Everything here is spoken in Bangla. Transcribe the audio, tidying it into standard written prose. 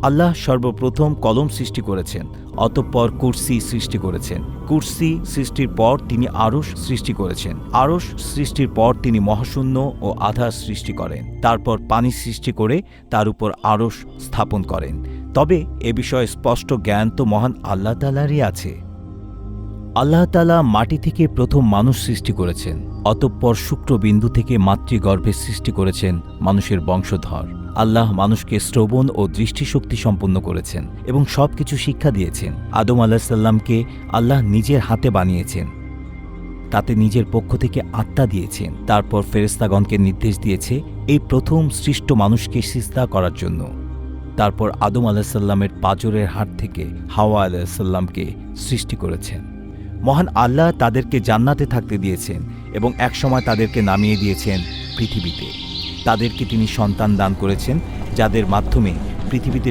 আল্লাহ সর্বপ্রথম কলম সৃষ্টি করেছেন, অতঃপর কুরসি সৃষ্টি করেছেন। কুরসি সৃষ্টির পর তিনি আরশ সৃষ্টি করেছেন। আরশ সৃষ্টির পর তিনি মহাশূন্য ও আধার সৃষ্টি করেন। তারপর পানি সৃষ্টি করে তার উপর আরশ স্থাপন করেন। তবে এ বিষয়ে স্পষ্ট জ্ঞান তো মহান আল্লাহ তাআলারই আছে। আল্লাহ তাআলা মাটি থেকে প্রথম মানুষ সৃষ্টি করেছেন, অতঃপর শুক্রবিন্দু থেকে মাতৃগর্ভে সৃষ্টি করেছেন মানুষের বংশধর। আল্লাহ মানুষকে শ্রবণ ও দৃষ্টিশক্তি সম্পন্ন করেছেন এবং সবকিছু শিক্ষা দিয়েছেন। আদম আলাইহিস সালামকে আল্লাহ নিজের হাতে বানিয়েছেন, তাতে নিজের পক্ষ থেকে আত্মা দিয়েছেন। তারপর ফেরেশতাগণকে নির্দেশ দিয়েছে এই প্রথম সৃষ্ট মানুষকে সিজদা করার জন্য। তারপর আদম আলাইহিস সালামের পাঁজরের হাড় থেকে হাওয়া আলাইহিস সালামকে সৃষ্টি করেছেন। মহান আল্লাহ তাদেরকে জান্নাতে থাকতে দিয়েছেন এবং একসময় তাদেরকে নামিয়ে দিয়েছেন পৃথিবীতে। তাদেরকে তিনি সন্তান দান করেছেন, যাদের মাধ্যমে পৃথিবীতে